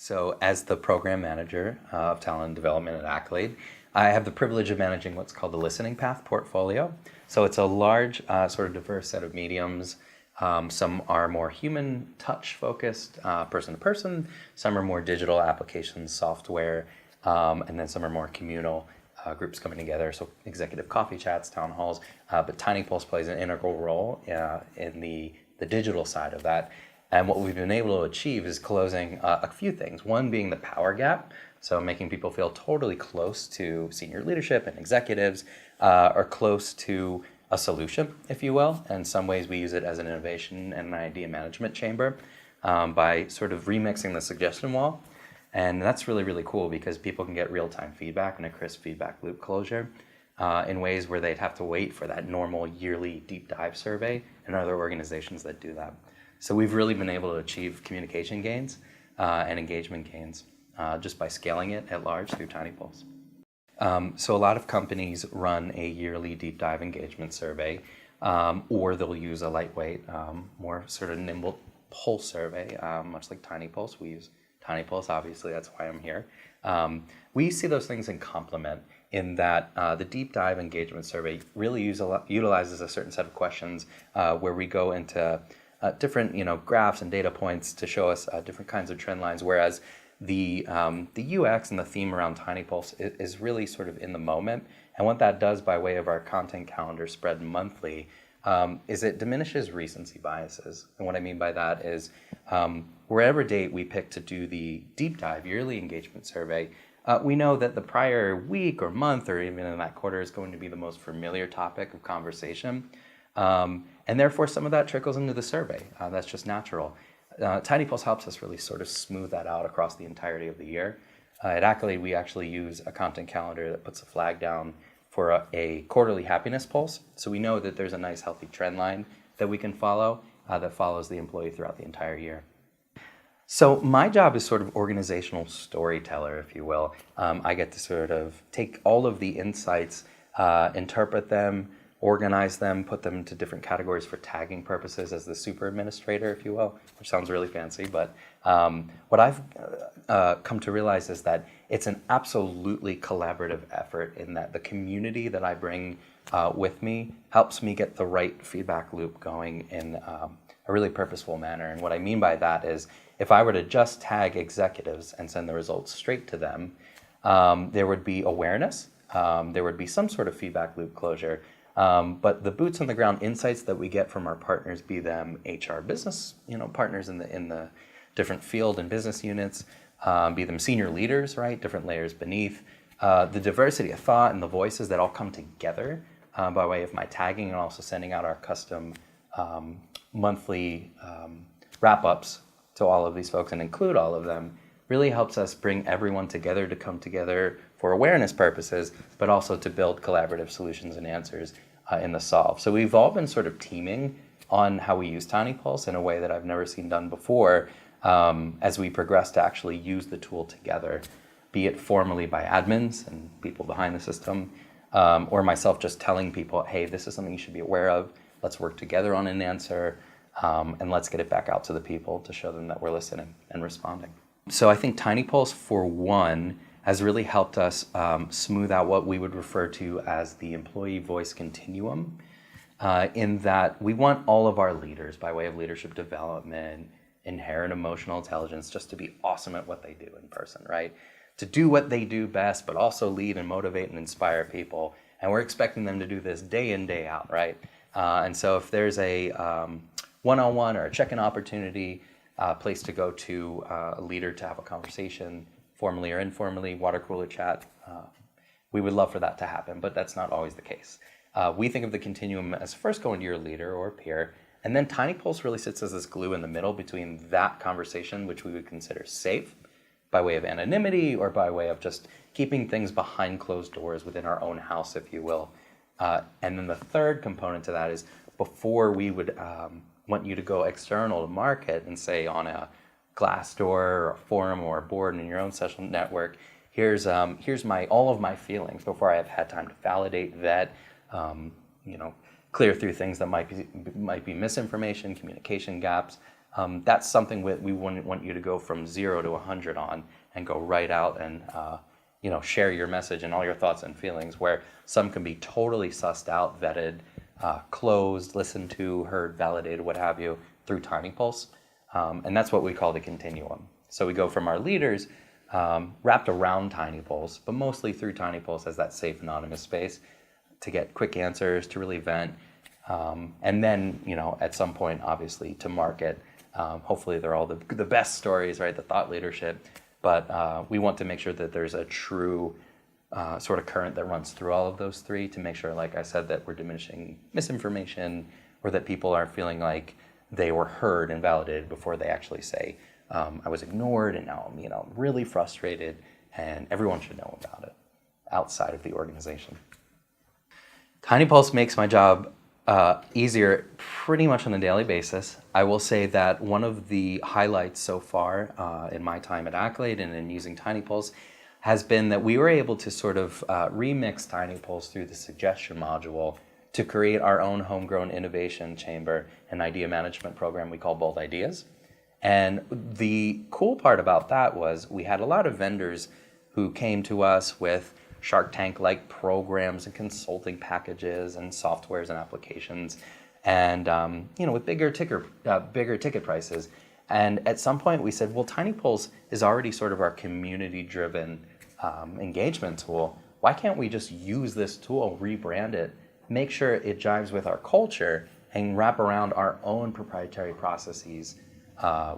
So as the program manager of talent development at Accolade, I have the privilege of managing what's called the Listening Path portfolio. So it's a large, sort of diverse set of mediums. Some are more human touch focused, person to person. Some are more digital applications, software, and then some are more communal, groups coming together. So executive coffee chats, town halls. But TINYpulse plays an integral role in the digital side of that. And what we've been able to achieve is closing a few things. One being the power gap, so making people feel totally close to senior leadership and executives, or close to a solution, if you will. In some ways we use it as an innovation and an idea management chamber by sort of remixing the suggestion wall. And that's really, really cool because people can get real-time feedback and a crisp feedback loop closure in ways where they'd have to wait for that normal yearly deep dive survey and other organizations that do that. So we've really been able to achieve communication gains and engagement gains just by scaling it at large through TINYpulse. So a lot of companies run a yearly deep dive engagement survey, or they'll use a lightweight, more sort of nimble pulse survey, much like TINYpulse. We use TINYpulse, obviously, that's why I'm here. We see those things in complement in that the deep dive engagement survey really utilizes a certain set of questions where we go into different graphs and data points to show us different kinds of trend lines, whereas the UX and the theme around TINYpulse is really sort of in the moment. And what that does by way of our content calendar spread monthly is it diminishes recency biases. And what I mean by that is wherever date we pick to do the deep dive yearly engagement survey, we know that the prior week or month or even in that quarter is going to be the most familiar topic of conversation. And therefore some of that trickles into the survey. That's just natural. TINYpulse helps us really sort of smooth that out across the entirety of the year. At Accolade, we actually use a content calendar that puts a flag down for a quarterly happiness pulse. So we know that there's a nice healthy trend line that we can follow that follows the employee throughout the entire year. So my job is sort of organizational storyteller, if you will. I get to sort of take all of the insights, interpret them, organize them, put them into different categories for tagging purposes as the super administrator, if you will, which sounds really fancy. But what I've come to realize is that it's an absolutely collaborative effort in that the community that I bring with me helps me get the right feedback loop going in a really purposeful manner. And what I mean by that is if I were to just tag executives and send the results straight to them, there would be awareness, there would be some sort of feedback loop closure, but the boots on the ground insights that we get from our partners, be them HR business, partners in the different field and business units, be them senior leaders, right, different layers beneath, the diversity of thought and the voices that all come together by way of my tagging and also sending out our custom monthly wrap-ups to all of these folks and include all of them really helps us bring everyone together to come together for awareness purposes, but also to build collaborative solutions and answers in the solve. So we've all been sort of teaming on how we use TINYpulse in a way that I've never seen done before as we progress to actually use the tool together, be it formally by admins and people behind the system, or myself just telling people, hey, this is something you should be aware of, let's work together on an answer, and let's get it back out to the people to show them that we're listening and responding. So I think TINYpulse, for one, has really helped us smooth out what we would refer to as the employee voice continuum, in that we want all of our leaders, by way of leadership development, inherent emotional intelligence, just to be awesome at what they do in person, right? To do what they do best, but also lead and motivate and inspire people. And we're expecting them to do this day in, day out, right? And so if there's a one-on-one or a check-in opportunity, place to go to a leader to have a conversation, formally or informally, water cooler chat, we would love for that to happen, but that's not always the case. We think of the continuum as first going to your leader or peer, and then TINYpulse really sits as this glue in the middle between that conversation, which we would consider safe, by way of anonymity or by way of just keeping things behind closed doors within our own house, if you will. And then the third component to that is before we would want you to go external to market and say on a Glassdoor or a forum or a board in your own social network, here's all of my feelings before I have had time to validate, vet, clear through things that might be misinformation, communication gaps, That's something we wouldn't want you to go from 0 to 100 on and go right out and share your message and all your thoughts and feelings, where some can be totally sussed out, vetted, closed, listened to, heard, validated, what have you, through TINYpulse. And that's what we call the continuum. So we go from our leaders wrapped around TINYpulse, but mostly through TINYpulse as that safe, anonymous space to get quick answers, to really vent, and then, at some point, obviously, to market. Hopefully they're all the best stories, right? The thought leadership. But we want to make sure that there's a true sort of current that runs through all of those three to make sure, like I said, that we're diminishing misinformation, or that people are feeling like they were heard and validated before they actually say, I was ignored and now I'm really frustrated, and everyone should know about it outside of the organization. TINYpulse makes my job easier pretty much on a daily basis. I will say that one of the highlights so far in my time at Accolade and in using TINYpulse has been that we were able to sort of remix TINYpulse through the suggestion module to create our own homegrown innovation chamber and idea management program we call Bold Ideas. And the cool part about that was we had a lot of vendors who came to us with Shark Tank-like programs and consulting packages and softwares and applications, and with bigger ticket prices. And at some point we said, well, TINYpulse is already sort of our community-driven engagement tool. Why can't we just use this tool, rebrand it, make sure it jives with our culture, and wrap around our own proprietary processes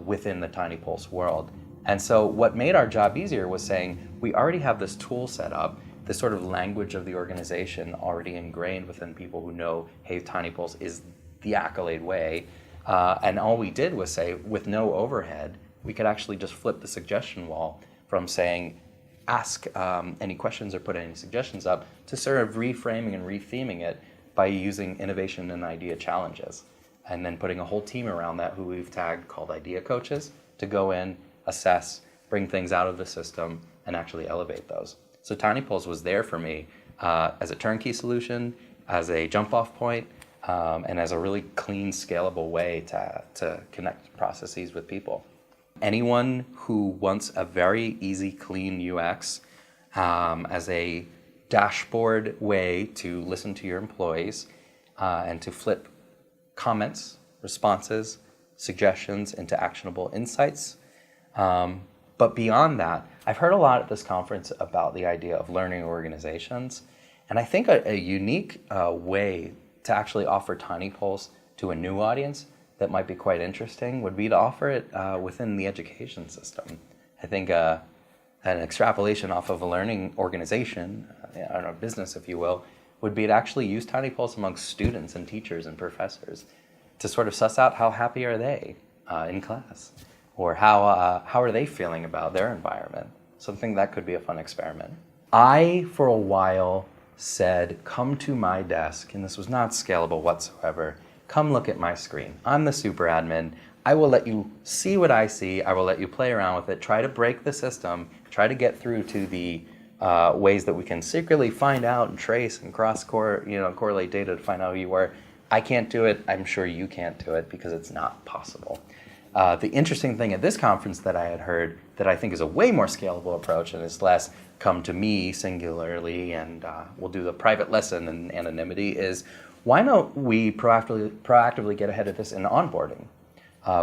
within the TINYpulse world? And so what made our job easier was saying, we already have this tool set up, this sort of language of the organization already ingrained within people who know, hey, TINYpulse is the Accolade way. And all we did was say, with no overhead, we could actually just flip the suggestion wall from saying, ask any questions or put any suggestions up, to sort of reframing and retheming it by using innovation and idea challenges. And then putting a whole team around that who we've tagged called idea coaches to go in, assess, bring things out of the system, and actually elevate those. So TINYpulse was there for me as a turnkey solution, as a jump-off point, and as a really clean, scalable way to connect processes with people. Anyone who wants a very easy, clean UX as a dashboard way to listen to your employees and to flip comments, responses, suggestions into actionable insights. But beyond that, I've heard a lot at this conference about the idea of learning organizations. And I think a unique way to actually offer TINYpulse to a new audience that might be quite interesting would be to offer it within the education system. I think an extrapolation off of a learning organization, a business if you will, would be to actually use TINYpulse amongst students and teachers and professors to sort of suss out how happy are they in class, or how are they feeling about their environment. Something that could be a fun experiment. I, for a while, said, come to my desk, and this was not scalable whatsoever. Come look at my screen. I'm the super admin. I will let you see what I see. I will let you play around with it. Try to break the system. Try to get through to the ways that we can secretly find out and trace and correlate data to find out who you were. I can't do it. I'm sure you can't do it because it's not possible. The interesting thing at this conference that I had heard that I think is a way more scalable approach, and is less come to me singularly and we'll do the private lesson and anonymity, is why don't we proactively get ahead of this in onboarding?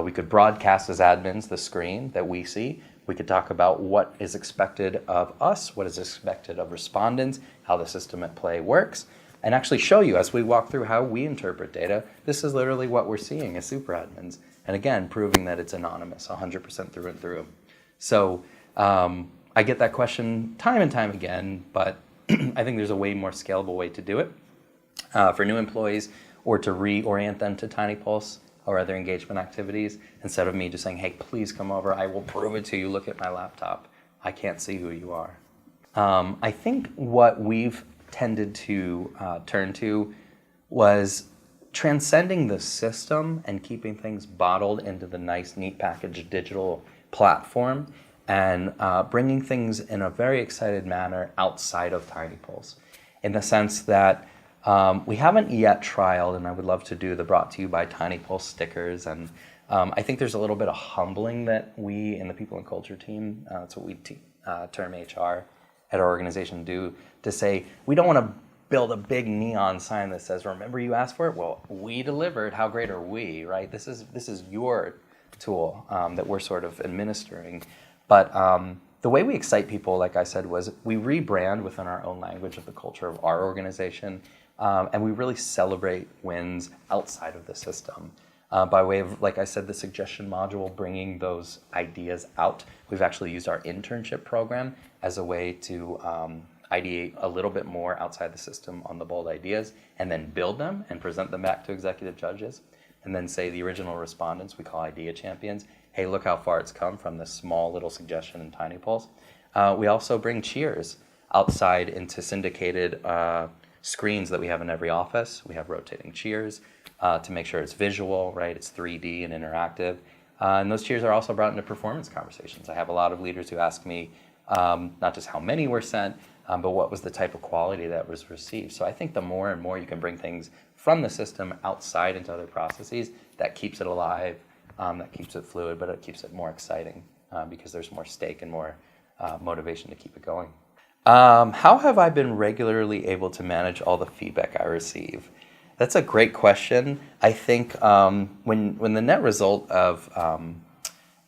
We could broadcast as admins the screen that we see. We could talk about what is expected of us, what is expected of respondents, how the system at play works, and actually show you as we walk through how we interpret data. This is literally what we're seeing as super admins. And again, proving that it's anonymous 100% through and through. So I get that question time and time again, but I think there's a way more scalable way to do it for new employees, or to reorient them to TINYpulse or other engagement activities, instead of me just saying, hey, please come over, I will prove it to you, look at my laptop. I can't see who you are. I think what we've tended to turn to was transcending the system and keeping things bottled into the nice, neat packaged digital platform, and bringing things in a very excited manner outside of TINYpulse, in the sense that We haven't yet trialed, and I would love to do the brought to you by TINYpulse stickers. And I think there's a little bit of humbling that we in the people and culture team, that's what we term HR at our organization, do, to say, we don't want to build a big neon sign that says, remember you asked for it? Well, we delivered. How great are we, right? This is your tool that we're sort of administering. But the way we excite people, like I said, was we rebrand within our own language of the culture of our organization. And we really celebrate wins outside of the system. By way of, like I said, the suggestion module, bringing those ideas out. We've actually used our internship program as a way to ideate a little bit more outside the system on the bold ideas, and then build them and present them back to executive judges. And then say the original respondents, we call idea champions, hey, look how far it's come from this small little suggestion in TINYpulse. We also bring cheers outside into syndicated screens that we have in every office. We have rotating cheers to make sure it's visual, right? It's 3D and interactive. And those cheers are also brought into performance conversations. I have a lot of leaders who ask me not just how many were sent, but what was the type of quality that was received. So I think the more and more you can bring things from the system outside into other processes, that keeps it alive, that keeps it fluid, but it keeps it more exciting because there's more stake and more motivation to keep it going. How have I been regularly able to manage all the feedback I receive? That's a great question. I think when the net result of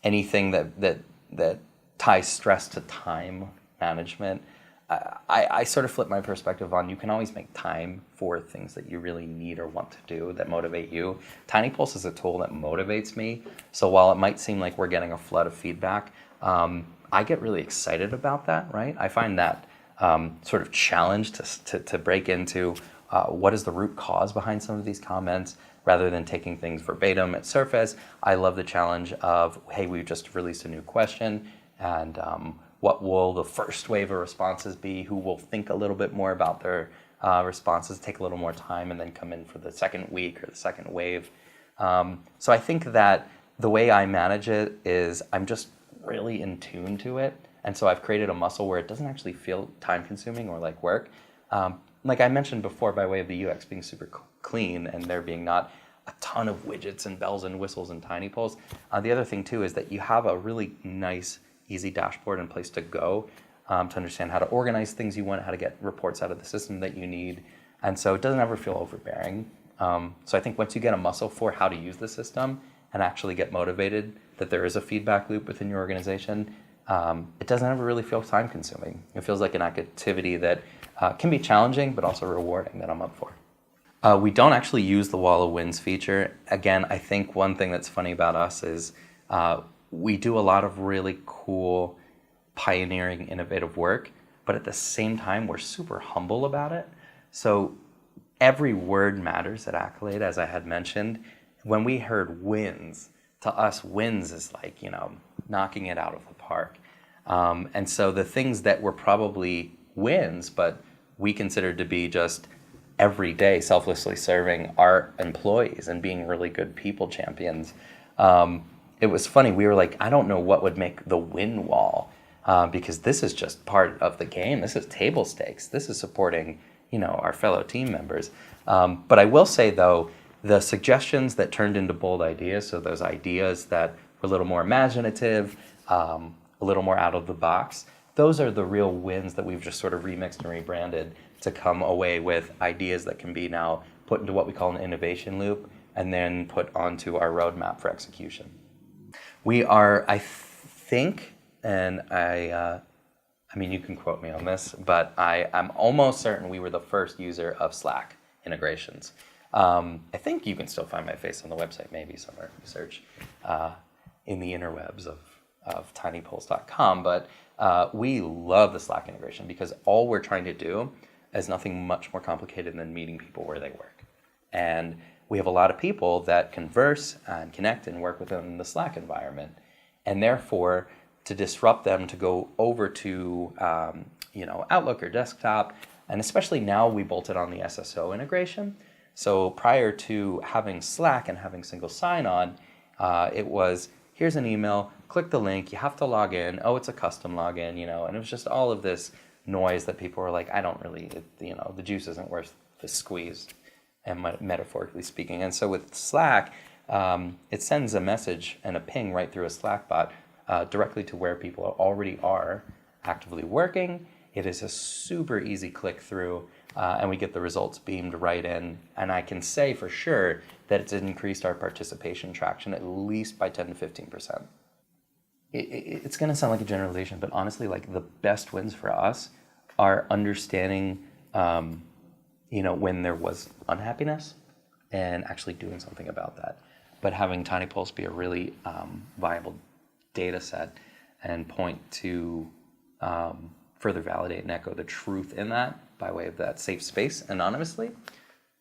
anything that ties stress to time management, I sort of flip my perspective on, you can always make time for things that you really need or want to do that motivate you. TINYpulse is a tool that motivates me. So while it might seem like we're getting a flood of feedback, I get really excited about that, right? I find that sort of challenge to break into what is the root cause behind some of these comments, rather than taking things verbatim at surface. I love the challenge of, hey, we've just released a new question, and what will the first wave of responses be? Who will think a little bit more about their responses, take a little more time, and then come in for the second week or the second wave. So I think that the way I manage it is I'm just really in tune to it. And so I've created a muscle where it doesn't actually feel time consuming or like work. Like I mentioned before, by way of the UX being super clean and there being not a ton of widgets and bells and whistles and TINYpulse. The other thing too is that you have a really nice, easy dashboard and place to go to understand how to organize things you want, how to get reports out of the system that you need. And so it doesn't ever feel overbearing. So I think once you get a muscle for how to use the system and actually get motivated that there is a feedback loop within your organization, it doesn't ever really feel time consuming. It feels like an activity that can be challenging, but also rewarding, that I'm up for. We don't actually use the Wall of Wins feature. Again, I think one thing that's funny about us is we do a lot of really cool, pioneering, innovative work, but at the same time, we're super humble about it. So every word matters at Accolade, as I had mentioned. When we heard wins, to us, wins is like, knocking it out of the park. And so the things that were probably wins, but we considered to be just every day selflessly serving our employees and being really good people champions. It was funny, we were like, I don't know what would make the win wall, because this is just part of the game. This is table stakes. This is supporting, our fellow team members. But I will say though, the suggestions that turned into bold ideas, so those ideas that were a little more imaginative, a little more out of the box, those are the real wins that we've just sort of remixed and rebranded to come away with ideas that can be now put into what we call an innovation loop and then put onto our roadmap for execution. We are, I think, and I mean, you can quote me on this, but I'm almost certain we were the first user of Slack integrations. I think you can still find my face on the website, maybe somewhere if you search in the interwebs of tinypulse.com, but we love the Slack integration because all we're trying to do is nothing much more complicated than meeting people where they work. And we have a lot of people that converse and connect and work within the Slack environment. And therefore, to disrupt them to go over to Outlook or desktop, and especially now we bolted on the SSO integration. So prior to having Slack and having single sign-on, it was, here's an email, click the link, you have to log in, oh, it's a custom login, and it was just all of this noise that people were like, I don't really, the juice isn't worth squeezed, and metaphorically speaking. And so with Slack, it sends a message and a ping right through a Slack bot directly to where people already are actively working. It is a super easy click through, and we get the results beamed right in. And I can say for sure that it's increased our participation traction at least by 10 to 15%. It's going to sound like a generalization, but honestly, like the best wins for us are understanding, when there was unhappiness and actually doing something about that. But having TINYpulse be a really viable data set and point to further validate and echo the truth in that by way of that safe space anonymously.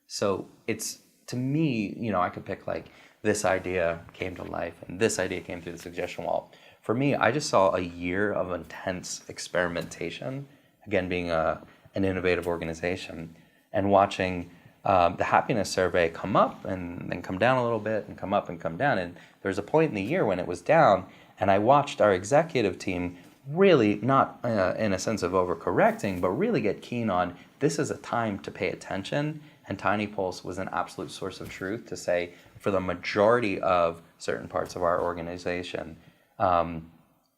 So it's, to me, I could pick like this idea came to life and this idea came through the suggestion wall. For me, I just saw a year of intense experimentation, again, being an innovative organization, and watching the happiness survey come up and then come down a little bit and come up and come down. And there was a point in the year when it was down, and I watched our executive team really, not in a sense of overcorrecting, but really get keen on this is a time to pay attention. And TINYpulse was an absolute source of truth to say, for the majority of certain parts of our organization,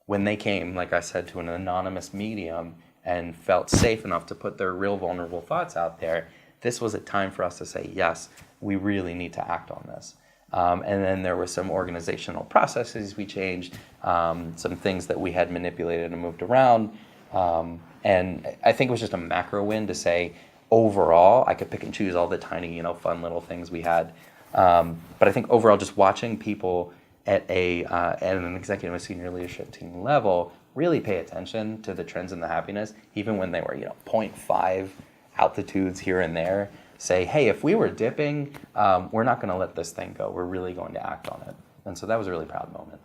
when they came, like I said, to an anonymous medium and felt safe enough to put their real vulnerable thoughts out there, this was a time for us to say, yes, we really need to act on this. And then there were some organizational processes we changed, some things that we had manipulated and moved around. And I think it was just a macro win to say, overall, I could pick and choose all the tiny, fun little things we had. But I think overall, just watching people at an executive and senior leadership team level really pay attention to the trends in the happiness, even when they were 0.5 altitudes here and there, say, hey, if we were dipping, we're not going to let this thing go. We're really going to act on it. And so that was a really proud moment.